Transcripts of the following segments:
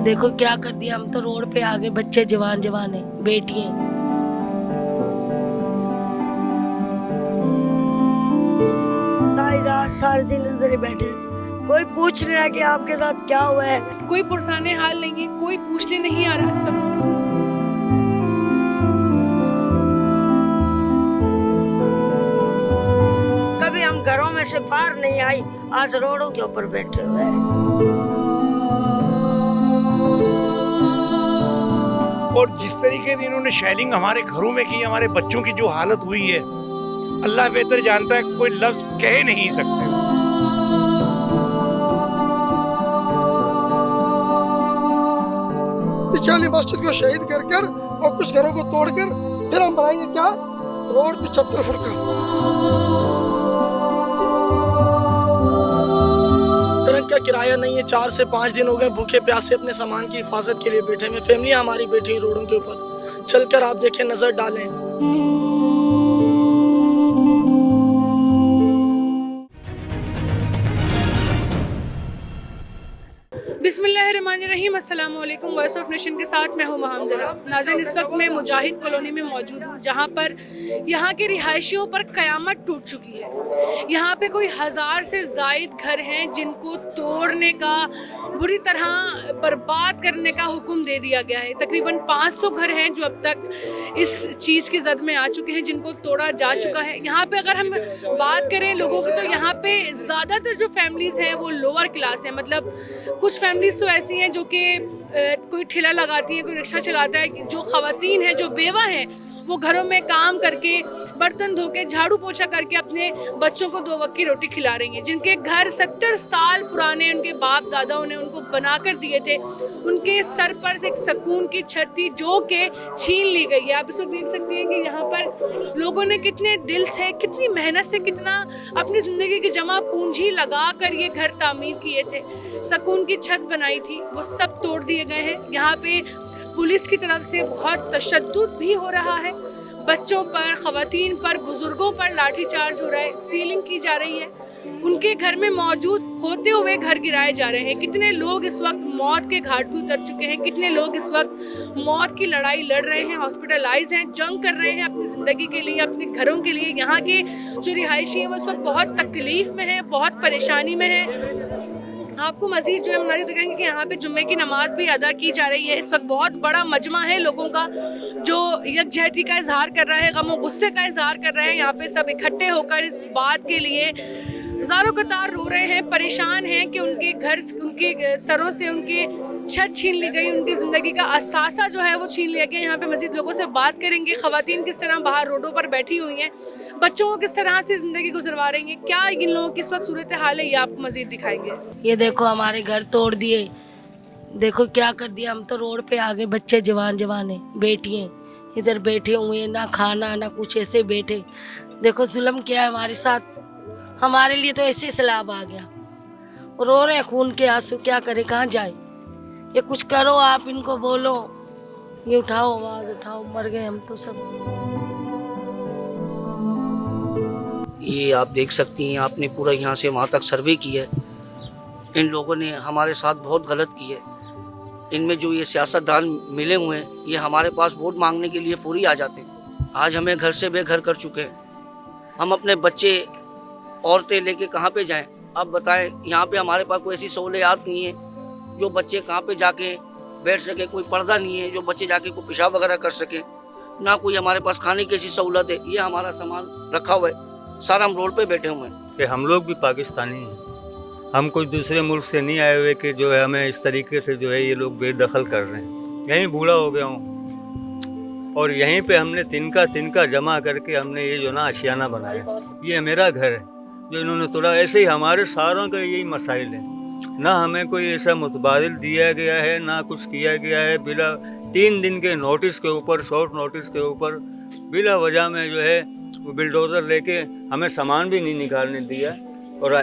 देखो क्या कर दिया, हम तो रोड पे आ गए, बच्चे जवान जवान है, बेटियां। सारी रात सारे दिन इधर ही बैठे, कोई पूछ नहीं रहा कि आपके साथ क्या हुआ है। कोई पुरसाने हाल नहीं है, कोई पूछने नहीं आ रहा आज तक। कभी हम घरों में से बाहर नहीं आई, आज रोडों के ऊपर बैठे हुए हैं। और जिस तरीके से इन्होंने शेलिंग हमारे घरों में की, हमारे बच्चों की जो हालत हुई है, अल्लाह बेहतर जानता है, कोई लफ्ज कह नहीं सकते। वाली मस्जिद को शहीद कर कर और कुछ घरों को तोड़कर फिर हम बनाएंगे क्या, रोड 75 फुट का। ट्रक का किराया नहीं है, 4 से 5 दिन हो गए भूखे प्यासे अपने सामान की हिफाजत के लिए बैठे हुए। फैमिलियां हमारी बैठी हैं रोडों के ऊपर, चलकर आप देखें, नजर डालें। बिस्मिल्लाहिर्रहमानिर्रहीम, अस्सलाम वालेकुम। वॉइस ऑफ नेशन के साथ मैं हूँ महमजरा। नाज़रीन, इस वक्त मैं मुजाहिद कॉलोनी में मौजूद हूँ, जहाँ पर यहाँ के रिहायशियों पर क़यामत टूट चुकी है। यहाँ पे कोई 1000 से ज़ायद घर हैं जिनको तोड़ने का, बुरी तरह बर्बाद करने का हुक्म दे दिया गया है। तकरीबन 500 घर हैं जो अब तक इस चीज़ की जद में आ चुके हैं, जिनको तोड़ा जा चुका है। यहाँ पे अगर हम बात करें लोगों की, तो यहाँ पे ज़्यादातर जो फैमिलीज़ हैं वो लोअर क्लास हैं। मतलब कुछ फैमिलीज़ तो ऐसी हैं जो कि कोई ठेला लगाती हैं, कोई रिक्शा चलाता है। जो ख़वातीन हैं, जो बेवा हैं, वो घरों में काम करके, बर्तन धो के, झाड़ू पोछा करके अपने बच्चों को 2 वक्त की रोटी खिला रही हैं। जिनके घर 70 साल पुराने उनके बाप दादाओं ने उनको बना कर दिए थे, उनके सर पर एक सुकून की छत थी जो कि छीन ली गई है। आप इस वक्त देख सकते हैं कि यहाँ पर लोगों ने कितने दिल से, कितनी मेहनत से, कितना अपनी ज़िंदगी की जमा पूंजी लगा कर ये घर तामीर किए थे, सुकून की छत बनाई थी, वो सब तोड़ दिए गए हैं। यहाँ पे पुलिस की तरफ से बहुत तशद्दुद भी हो रहा है, बच्चों पर, ख़वातीन पर, बुज़ुर्गों पर लाठीचार्ज हो रहा है, सीलिंग की जा रही है। उनके घर में मौजूद होते हुए घर गिराए जा रहे हैं। कितने लोग इस वक्त मौत के घाट पर उतर चुके हैं, कितने लोग इस वक्त मौत की लड़ाई लड़ रहे हैं, हॉस्पिटलाइज हैं, जंग कर रहे हैं अपनी ज़िंदगी के लिए, अपने घरों के लिए। यहाँ के जो रिहायशी हैं वो इस वक्त बहुत तकलीफ़ में हैं, बहुत परेशानी में हैं। आपको मज़ीद जो है मनाज़िर दिखाएंगे कि यहाँ पे जुम्मे की नमाज भी अदा की जा रही है। इस वक्त बहुत बड़ा मजमा है लोगों का जो यकजहती का इजहार कर रहा है, गम और गुस्से का इजहार कर रहे हैं। यहाँ पे सब इकट्ठे होकर इस बात के लिए ज़ारो कतार रो रहे हैं, परेशान हैं कि उनके घर, उनके सरों से उनकी छत छीन ली गई, उनकी ज़िंदगी का असासा जो है वो छीन लिया गया। यहाँ पे मज़ीद लोगों से बात करेंगे, ख़वातीन किस तरह बाहर रोडों पर बैठी हुई हैं, बच्चों को किस तरह से ज़िंदगी गुजरवा रही हैं, क्या इन लोगों की इस वक्त सूरत हाल है, ये आपको मज़ीद दिखाएंगे। ये देखो हमारे घर तोड़ दिए, देखो क्या कर दिया, हम तो रोड पे आ गए, बच्चे जवान जवान है, बेटियां इधर बैठे हुए हैं, ना खाना ना कुछ, ऐसे बैठे। देखो जुल्म क्या है हमारे साथ, हमारे लिए तो ऐसे सैलाब आ गया, रो रहे हैं खून के आंसू। क्या करे, कहाँ जाए, ये कुछ करो, आप इनको बोलो, ये उठाओ, आवाज उठाओ, मर गए हम तो सब। ये आप देख सकती हैं, आपने पूरा यहाँ से वहाँ तक सर्वे किया है। इन लोगों ने हमारे साथ बहुत गलत की है। इनमें जो ये सियासतदान मिले हुए हैं, ये हमारे पास वोट मांगने के लिए पूरी आ जाते हैं। आज हमें घर से बेघर कर चुके हैं। हम अपने बच्चे, औरतें लेके कहाँ पे जाएं? आप बताएं। यहाँ पे हमारे पास कोई ऐसी सहूलियात नहीं है जो बच्चे कहाँ पे जाके बैठ सके, कोई पर्दा नहीं है जो बच्चे जाके कोई पेशाब वगैरह कर सके, ना कोई हमारे पास खाने की ऐसी सहूलत है। ये हमारा सामान रखा हुआ है, सारा हम रोड पे बैठे हुए हैं। कि हम लोग भी पाकिस्तानी हैं, हम कोई दूसरे मुल्क से नहीं आए हुए कि जो है हमें इस तरीके से जो है ये लोग बेदखल कर रहे हैं। यहीं बूढ़ा हो गया हूँ और यहीं पे हमने तिनका जमा करके हमने ये जो ना आशियाना बनाया। ये मेरा घर है जो इन्होंने तोड़ा। ऐसे ही हमारे सारों का यही मसाइल है, ना हमें कोई ऐसा मुतबादिल दिया गया है, ना कुछ किया गया है। बिला 3 दिन के नोटिस के ऊपर, शॉर्ट नोटिस के ऊपर, बिला वजह में जो है वो बिल्डोज़र लेके हमें सामान भी नहीं निकालने दिया और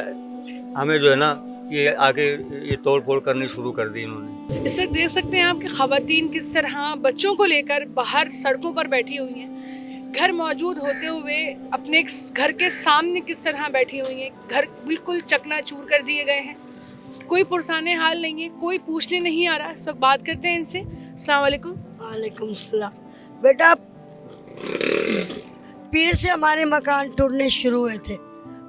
हमें जो है ना ये आगे ये तोड़ फोड़ करनी शुरू कर दी इन्होंने। इस वक्त देख सकते हैं आप कि ख़वातीन किस तरह बच्चों को लेकर बाहर सड़कों पर बैठी हुई हैं, घर मौजूद होते हुए अपने घर के सामने किस तरह बैठी हुई हैं। घर बिल्कुल चकनाचूर कर दिए गए हैं, कोई पुरसाने हाल नहीं है, कोई पूछने नहीं आ रहा। इस वक्त बात करते हैं इनसे। अस्सलाम वालेकुम। वालेकुम सलाम। बेटा, पीर से हमारे मकान टूटने शुरू हुए थे।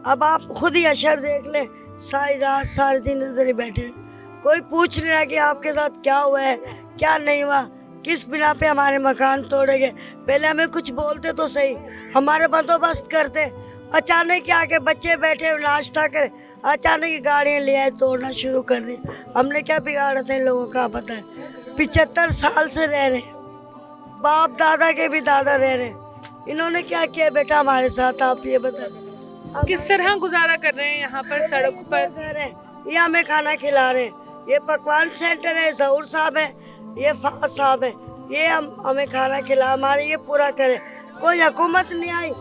अब आप खुद ही अशर देख ले, सारी रात सारे दिन इधर ही बैठे रहे। कोई पूछ नहीं रहा कि आपके साथ क्या हुआ है, क्या नहीं हुआ, किस बिना पे हमारे मकान तोड़े गए। पहले हमें कुछ बोलते तो सही, हमारे बंदोबस्त करते। अचानक आके बच्चे बैठे नाश्ता करे, अचानक ही गाड़ियाँ ले आए, तोड़ना शुरू कर दी। हमने क्या बिगाड़ा था इन लोगों का पता है। 75 साल से रह रहे, बाप दादा के भी दादा रह रहे, इन्होंने क्या किया बेटा हमारे साथ, आप ये बताओ। किस तरह गुजारा कर रहे हैं यहाँ पर सड़क पर? ये हमें खाना खिला रहे, ये पकवान सेंटर है, जहूर साहब है, ये फाज साहब है, ये हमें खाना खिला, हमारे ये पूरा करे। कोई हुकूमत नहीं आई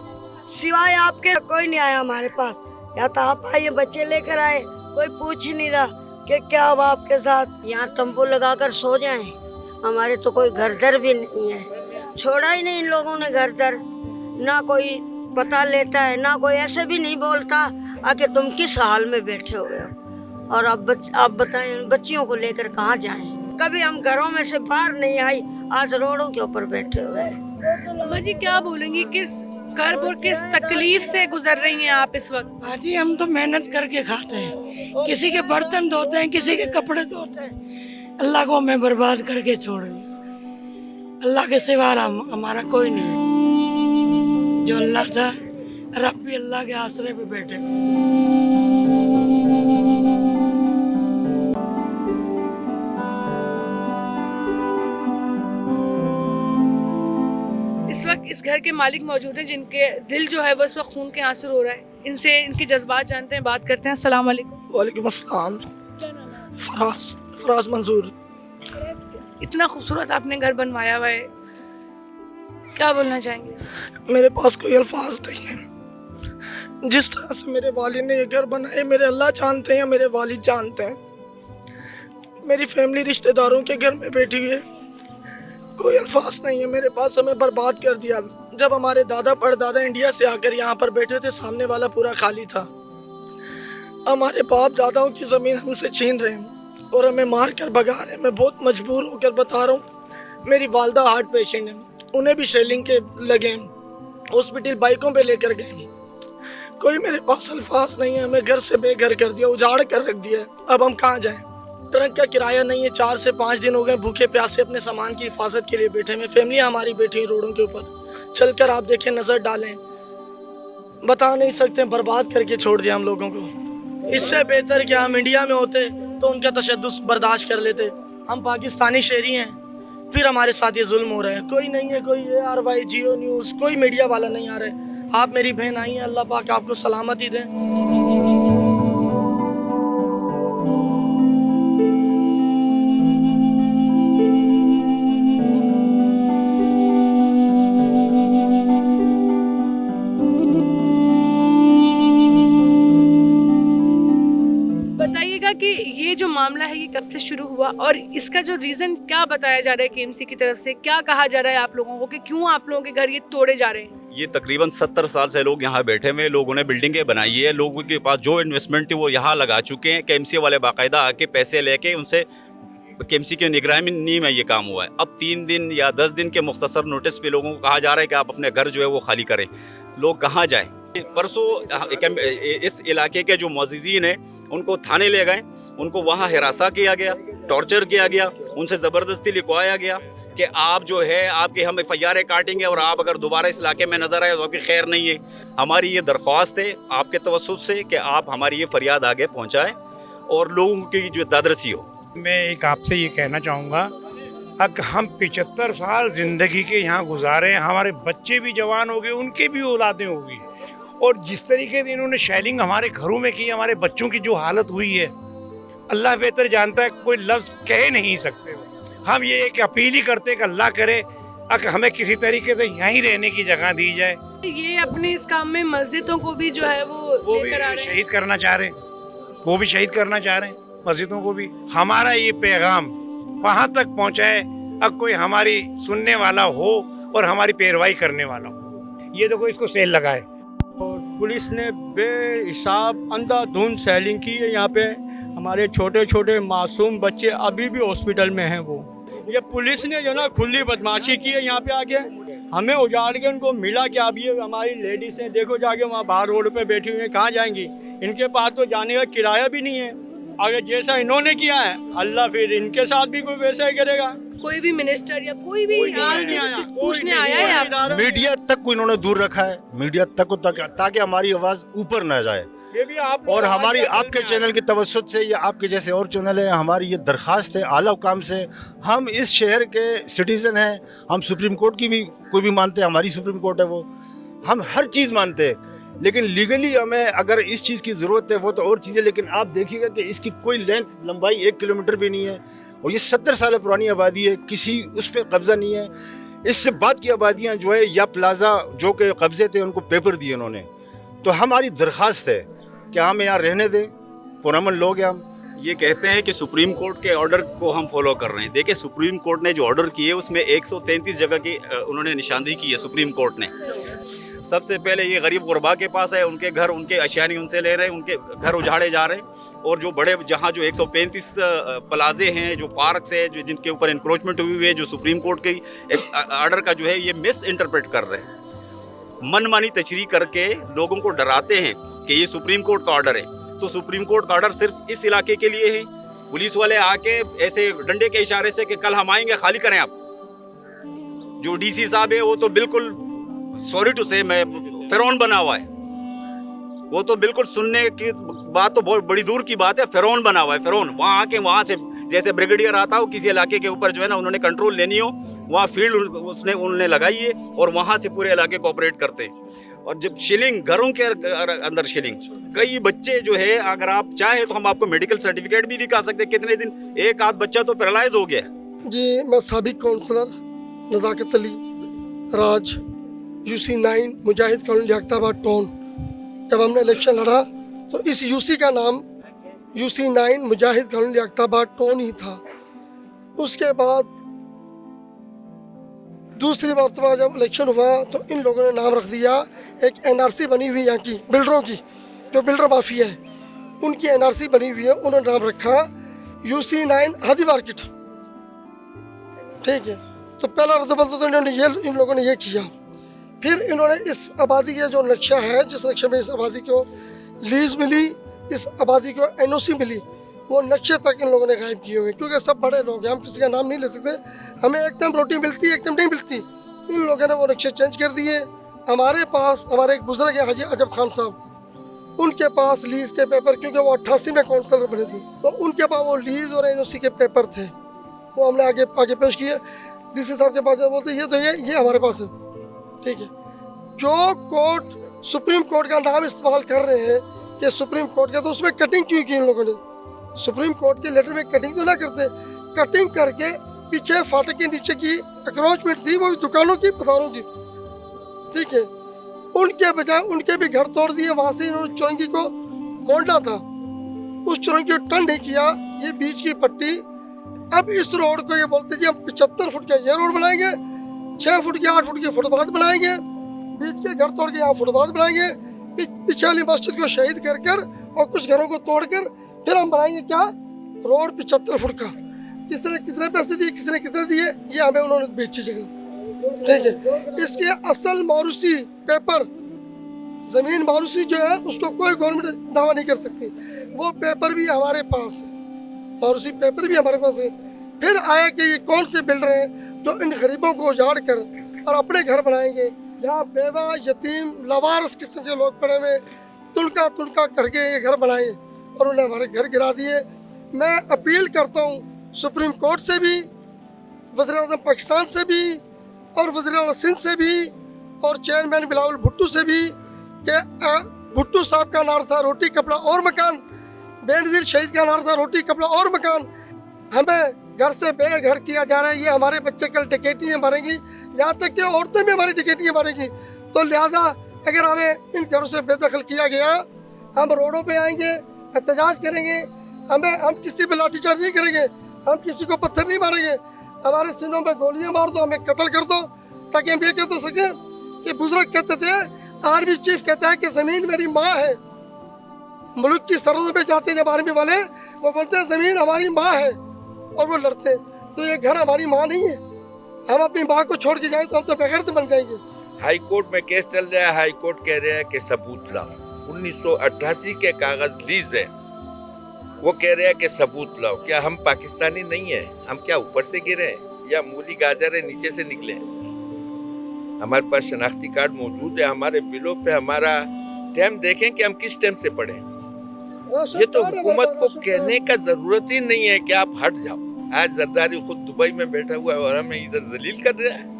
सिवाय आपके, कोई नहीं आया हमारे पास। या तो आप आइए, बच्चे लेकर आए, कोई पूछ ही नहीं रहा कि क्या हुआ आपके साथ। यहाँ तंबू लगाकर सो जाएं, हमारे तो कोई घर दर भी नहीं है, छोड़ा ही नहीं इन लोगों ने घर दर। ना कोई पता लेता है, ना कोई ऐसे भी नहीं बोलता आके तुम किस हाल में बैठे हुए हो। और अब आप बताएं बच्चियों को लेकर कहाँ जाएं। कभी हम घरों में से बाहर नहीं आई, आज रोडों के ऊपर बैठे हुए हैं। अम्मा जी क्या बोलेंगी, किस कर्ब और किस तकलीफ से गुजर रही हैं आप इस वक्त? जी हम तो मेहनत करके खाते हैं, किसी के बर्तन धोते हैं, किसी के कपड़े धोते हैं। अल्लाह को हमें बर्बाद करके छोड़ दिया। अल्लाह के सिवा हमारा कोई नहीं। जो अल्लाह था, रब भी अल्लाह के आसरे पे बैठे। इस वक्त इस घर के मालिक मौजूद हैं जिनके दिल जो है वो इस वक्त खून के आंसू रो रहा है। इनसे इनके जज्बात जानते हैं, बात करते हैं। अस्सलाम वालेकुम। वालेकुम अस्सलाम। क्या नाम है? फराज मंजूर। इतना खूबसूरत आपने घर बनवाया हुआ है, क्या बोलना चाहेंगे? मेरे पास कोई अल्फाज नहीं है। जिस तरह से मेरे वालिद ने ये घर बनाए, मेरे अल्लाह जानते हैं, मेरे वालिद जानते हैं। मेरी फैमिली रिश्तेदारों के घर में बैठी हुई है, कोई अल्फाज नहीं है मेरे पास। हमें बर्बाद कर दिया। जब हमारे दादा परदादा इंडिया से आकर यहाँ पर बैठे थे, सामने वाला पूरा खाली था। हमारे बाप दादाओं की ज़मीन हमसे छीन रहे हैं और हमें मार कर भगा रहे हैं। मैं बहुत मजबूर होकर बता रहा हूँ। मेरी वालदा हार्ट पेशेंट है, उन्हें भी शेलिंग के लगे, हॉस्पिटल बाइकों पे लेकर गए। कोई मेरे पास अल्फाज नहीं है। हमें घर से बेघर कर दिया, उजाड़ कर रख दिया। अब हम कहाँ जाएं? ट्रक का किराया नहीं है। 4 से 5 दिन हो गए भूखे प्यासे अपने सामान की हिफाजत के लिए बैठे में। फैमिली हमारी बैठी हुई रोडों के ऊपर। चलकर आप देखें, नज़र डालें, बता नहीं सकते, बर्बाद करके छोड़ दिया हम लोगों को। इससे बेहतर कि हम इंडिया में होते तो उनका तशद्दुद बर्दाश्त कर लेते। हम पाकिस्तानी शहरी हैं, फिर हमारे साथ ये जुल्म हो रहा है। कोई नहीं है, कोई ARY, जियो न्यूज़, कोई मीडिया वाला नहीं आ रहा है। आप मेरी बहन आई हैं, अल्लाह पाक आपको सलामती दें। बताइएगा कि ये जो मामला है ये कब से शुरू हुआ और इसका जो रीज़न क्या बताया जा रहा है KMC की तरफ से, क्या कहा जा रहा है आप लोगों को कि क्यों आप लोगों के घर ये तोड़े जा रहे हैं? ये तकरीबन 70 साल से लोग यहाँ बैठे हुए, लोगों ने बिल्डिंगें बनाई है, लोगों के पास जो इन्वेस्टमेंट थी वो यहाँ लगा चुके हैं। KMC वाले बाकायदा आके पैसे लेके उनसे KMC की निगरानी में ये काम हुआ है। अब 3 दिन या 10 दिन के मुख्तसर नोटिस पे लोगों को कहा जा रहा है कि आप अपने घर जो है वो खाली करें। लोग कहाँ जाएँ? परसों इस इलाके के जो मुअज़्ज़िज़ीन हैं उनको थाने ले गए, उनको वहाँ हिरासा किया गया, टॉर्चर किया गया, उनसे ज़बरदस्ती लिखवाया गया कि आप जो है आपके हम FIR काटेंगे और आप अगर दोबारा इस इलाके में नज़र आए तो आपकी खैर नहीं है। हमारी ये दरख्वास्त है आपके तवस्सुत से कि आप हमारी ये फरियाद आगे पहुँचाएँ और लोगों की जो दादरसी हो। मैं एक आपसे ये कहना चाहूँगा, अगर हम 75 साल ज़िंदगी के यहाँ गुजारे, हमारे बच्चे भी जवान हो गए, उनके भी औलादें हो गई, और जिस तरीके से इन्होंने शेलिंग हमारे घरों में की, हमारे बच्चों की जो हालत हुई है, अल्लाह बेहतर जानता है, कोई लफ्ज़ कह नहीं सकते। हम ये एक अपील ही करते हैं कि अल्लाह करे अगर हमें किसी तरीके से यहीं रहने की जगह दी जाए। ये अपने इस काम में मस्जिदों को भी जो है वो भी लेकर आ रहे हैं, शहीद करना चाह रहे हैं, वो भी शहीद करना चाह रहे हैं मस्जिदों को भी। हमारा ये पैगाम वहाँ तक पहुँचाए अब कोई हमारी सुनने वाला हो और हमारी पैरवाई करने वाला हो। ये देखो इसको सेल लगाए। और पुलिस ने बेहिसाब अंधाधुंध सेलिंग की है यहाँ पे। हमारे छोटे छोटे मासूम बच्चे अभी भी हॉस्पिटल में हैं। वो ये पुलिस ने जो ना खुली बदमाशी की है यहाँ पे आके, हमें उजाड़ के उनको मिला कि अब ये हमारी लेडीज हैं, देखो जाके वहाँ बाहर रोड पे बैठी हुई हैं, कहाँ जाएंगी? इनके पास तो जाने का किराया भी नहीं है। अगर जैसा इन्होंने किया है अल्लाह फिर इनके साथ भी कोई वैसा ही करेगा। कोई भी मिनिस्टर या कोई भी कुछ पूछने आया है आप? मीडिया तक को इन्होंने दूर रखा है, मीडिया तक को ताकि हमारी आवाज ऊपर न जाए। ये भी आप और हमारी आपके चैनल की तवज्जुह से या आपके जैसे और चैनल है, हमारी ये दरख्वास्त है आला हुकाम से, हम इस शहर के सिटीज़न हैं, हम सुप्रीम कोर्ट की भी कोई भी मानते हैं, हमारी सुप्रीम कोर्ट है वो, हम हर चीज़ मानते हैं, लेकिन लीगली हमें अगर इस चीज़ की ज़रूरत है वो तो और चीज़ें, लेकिन आप देखिएगा कि इसकी कोई लंबाई 1 किलोमीटर भी नहीं है और ये 70 साल पुरानी आबादी है, किसी उस पर कब्ज़ा नहीं है। इससे बाद की आबादियाँ जो है या प्लाजा जो के कब्ज़े थे उनको पेपर दिए उन्होंने। तो हमारी दरख्वास्त है कि हम यहाँ रहने दें, पुरअमन लोग हैं हम। ये कहते हैं कि सुप्रीम कोर्ट के ऑर्डर को हम फॉलो कर रहे हैं। देखिए सुप्रीम कोर्ट ने जो ऑर्डर किए उसमें 133 जगह की उन्होंने निशानदेही की है सुप्रीम कोर्ट ने। सबसे पहले ये गरीब गुरबा के पास है, उनके घर उनके अशियानी उनसे ले रहे हैं, उनके घर उजाड़े जा रहे हैं। और जो बड़े जहाँ जो 135 प्लाजे हैं, जो पार्क्स हैं, जो जिनके ऊपर इंक्रोचमेंट हुई है, जो सुप्रीम कोर्ट के ऑर्डर का जो है ये मिस इंटरप्रेट कर रहे हैं, मनमानी तशरीह करके लोगों को डराते हैं कि ये सुप्रीम कोर्ट का ऑर्डर है। तो सुप्रीम कोर्ट का ऑर्डर सिर्फ इस इलाके के लिए है। पुलिस वाले आके ऐसे डंडे के इशारे से कि कल हम आएंगे, खाली करें आप। जो डीसी साहब है वो तो बिल्कुल सॉरी टू से मैं फिरौन बना हुआ है, वो तो बिल्कुल सुनने की बात तो बहुत बड़ी दूर की बात है, फिरौन बना हुआ है, फिरौन। वहाँ आके वहाँ से जैसे ब्रिगेडियर आता हो किसी इलाके के ऊपर जो है ना उन्होंने कंट्रोल लेनी हो, वहाँ फील्ड उन्होंने लगाई है और वहाँ से पूरे इलाके को ऑपरेट करते हैं। और जब शिलिंग घरों के अंदर शिलिंग, कई बच्चे जो है अगर आप चाहें तो हम आपको मेडिकल सर्टिफिकेट भी दिखा सकते हैं, कितने दिन एक आध बच्चा तो पैरालाइज हो गया। जी, मैं साबिक काउंसलर नज़ाकत अली राज UC 9 मुजाहिद कॉलोनी लियाकताबाद टाउन। जब हमने इलेक्शन लड़ा तो इस UC का नाम UC 9 मुजाहिद कॉलोनी लियाकताबाद टाउन ही था। उसके बाद दूसरी मरतबा जब इलेक्शन हुआ तो इन लोगों ने नाम रख दिया, एक NRC बनी हुई यहाँ की बिल्डरों की, जो बिल्डर माफिया है उनकी NRC बनी हुई है, उन्होंने नाम रखा UC 9 हाजी मार्केट। ठीक है, तो पहला रद्दबदल तो इन्होंने इन लोगों ने ये किया। फिर इन्होंने इस आबादी का जो नक्शा है, जिस नक्शे में इस आबादी को लीज मिली, इस आबादी को NOC मिली, वो नक्शे तक इन लोगों ने गायब किए हुए, क्योंकि सब बड़े लोग हैं, हम किसी का नाम नहीं ले सकते, हमें एक टाइम रोटी मिलती है, एक टाइम नहीं मिलती। इन लोगों ने वो नक्शे चेंज कर दिए। हमारे पास हमारे एक बुजुर्ग है हाजी अजब खान साहब, उनके पास लीज के पेपर, क्योंकि वो 88 में काउंसलर बने थे, तो उनके पास वो लीज और NOC के पेपर थे, वो हमने आगे पेश किए। DC साहब के पास बोलते ये हमारे पास है। ठीक है, जो कोर्ट सुप्रीम कोर्ट का नाम इस्तेमाल कर रहे हैं कि सुप्रीम कोर्ट का, तो उसमें कटिंग क्यों की इन लोगों ने? सुप्रीम कोर्ट के लेटर में कटिंग तो ना करते, कटिंग करके पीछे फाटक के नीचे की अक्रोचमेंट थी, वो दुकानों की, बाजारों की। ठीक है, उनके बजाय उनके भी घर तोड़ दिए, वहाँ से इन्होंने चुरंगी को मोड़ना था, उस चुरंगी को टर्न नहीं किया, ये बीच की पट्टी। अब इस रोड को ये बोलते जी हम 75 फुट का ये रोड बनाएंगे, 6 फुट की 8 फुट की फुटपाथ बनाएंगे, बीच के घर तोड़ के यहाँ फुटपाथ बनाएंगे, पीछे वाली मस्जिद को शहीद कर कर और कुछ घरों को तोड़ कर फिर हम बनाएंगे क्या रोड 75 फुट का। किसने पैसे दिए, किसने दिए, ये हमें उन्होंने बेची जगह। ठीक है, इसके असल मारूसी पेपर, जमीन मारूसी जो है उसको कोई गवर्नमेंट दावा नहीं कर सकती, वो पेपर भी हमारे पास है, मारूसी पेपर भी हमारे पास है। फिर आया कि ये कौन से बिल्डर हैं जो इन गरीबों को उजाड़ कर और अपने घर बनाएंगे, यहाँ बेवा यतीम लवारस किस्म के लोग पड़े हुए, तुनका करके ये घर बनाए और उन्होंने हमारे घर गिरा दिए। मैं अपील करता हूँ सुप्रीम कोर्ट से भी, वज़ीर-ए-आज़म पाकिस्तान से भी और वज़ीर-ए-आज़म सिंध से भी और चेयरमैन बिलावल भुट्टो से भी कि भुट्टो साहब का नारा था रोटी कपड़ा और मकान, बेनज़ीर शहीद का नारा था रोटी कपड़ा और मकान, हमें घर से बेघर किया जा रहा है। ये हमारे बच्चे कल टिकेटियाँ मारेंगी, यहाँ तक कि औरतें भी हमारी टिकेटियाँ मारेंगी। तो लिहाजा अगर हमें इन घरों से बेदखल किया गया, हम रोडों पे आएंगे, एहतजाज करेंगे, हम किसी पे लाठीचार्ज नहीं करेंगे, हम किसी को पत्थर नहीं मारेंगे, हमारे सीनों में गोलियां मार दो, हमें कत्ल कर दो, ताकि हम ये कह तो सकें कि बुजुर्ग कहते थे, आर्मी चीफ कहता है कि ज़मीन मेरी माँ है, मुल्क की सरहदों पे जाते हैं जब आर्मी वाले, वो बोलते हैं ज़मीन हमारी माँ है, और वो लड़ते हैं। तो ये घर हमारी माँ नहीं है, हम अपनी माँ को छोड़ के जाएं तो हम तो बेगैरत बन जाएंगे। हाई कोर्ट में केस चल रहा है, हाई कोर्ट कह रहा है कि सबूत लाओ। 1988 के कागज लीज है, वो कह रहे हैं कि सबूत लाओ। क्या हम पाकिस्तानी नहीं है? हम क्या ऊपर से गिरे हैं या मूली गाजर है नीचे से निकले हैं? हमारे पास शनाख्ती कार्ड मौजूद है, हमारे बिलों पे हमारा टाइम देखें कि हम किस टाइम से पढ़े। ये तो हुकूमत को कहने का जरूरत ही नहीं है कि आप हट जाओ। आज जरदारी खुद दुबई में बैठा हुआ है और हमें इधर जलील कर रहा है।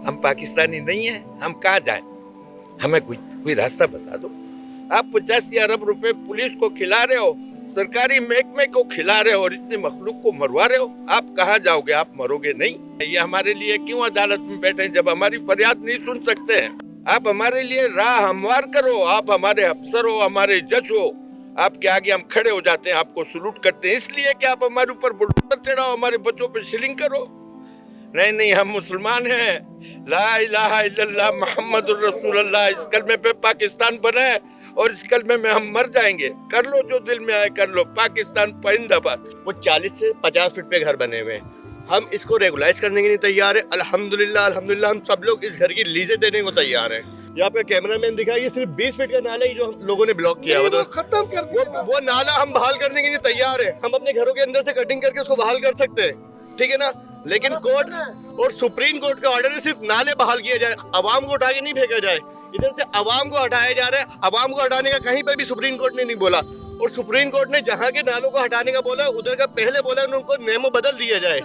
हम पाकिस्तानी नहीं है, हम कहाँ जाए? हमें कोई रास्ता बता दो। आप 85 अरब रुपए पुलिस को खिला रहे हो, सरकारी महकमे को खिला रहे हो और इतने मखलूक को मरवा रहे हो। आप कहाँ जाओगे? आप मरोगे नहीं। ये हमारे लिए क्यों अदालत में बैठे हैं जब हमारी फरियाद नहीं सुन सकते हैं? आप हमारे लिए राह हमवार करो। आप हमारे अफसर हो, हमारे जज हो, आपके आगे हम खड़े हो जाते हैं, आपको सलूट करते हैं इसलिए कि आप हमारे ऊपर बुलडोजर चढ़ाओ, हमारे बच्चों पे सीलिंग करो। नहीं, हम मुसलमान हैं। ला इलाहा इल्लल्लाह मुहम्मदुर रसूलुल्लाह, इस कलमे पे पाकिस्तान बना है और इस कलमे में हम मर जाएंगे। कर लो जो दिल में आए कर लो। पाकिस्तान पाइंदाबाद। वो 40 से 50 फीट पे घर बने हुए हैं, हम इसको रेगुलाइज करने के लिए तैयार है। अल्हम्दुलिल्लाह हम सब लोग इस घर की लीजें देने को तैयार हैं। यहाँ पे कैमरामैन दिखा, ये सिर्फ 20 फीट का नाला ही जो हम लोगों ने ब्लॉक किया हुआ था, खत्म कर दिया। वो नाला हम बहाल करने के लिए तैयार है। हम अपने घरों के अंदर से कटिंग करके उसको बहाल कर सकते हैं, ठीक है ना। लेकिन कोर्ट और सुप्रीम कोर्ट का ऑर्डर है सिर्फ नाले बहाल किए जाए, अवाम को उठा के नहीं फेंका जाए। इधर से अवाम को हटाया जा रहा है। अवाम को हटाने का कहीं पर भी सुप्रीम कोर्ट ने नहीं बोला, और सुप्रीम कोर्ट ने जहाँ के नालों को हटाने का बोला उधर का पहले बोला उनको नेमो बदल दिया जाए।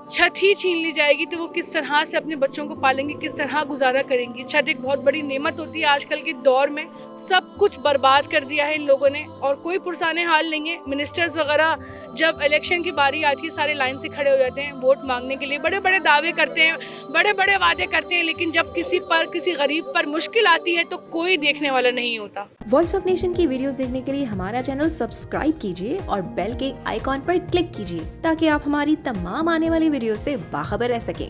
छत ही छीन ली जाएगी तो वो किस तरह से अपने बच्चों को पालेंगे, किस तरह गुजारा करेंगी। छत एक बहुत बड़ी नेमत होती है। आजकल के दौर में सब कुछ बर्बाद कर दिया है इन लोगों ने, और कोई पुरसाने हाल नहीं है। मिनिस्टर्स वगैरह जब इलेक्शन की बारी आती है सारे लाइन से खड़े हो जाते हैं वोट मांगने के लिए, बड़े बड़े दावे करते हैं, बड़े बड़े वादे करते हैं, लेकिन जब किसी गरीब पर मुश्किल आती है तो कोई देखने वाला नहीं होता। वॉइस ऑफ नेशन की वीडियोस देखने के लिए हमारा चैनल सब्सक्राइब कीजिए और बेल के आइकॉन पर क्लिक कीजिए ताकि आप हमारी तमाम आने वाली वीडियो से बाखबर रह सकें।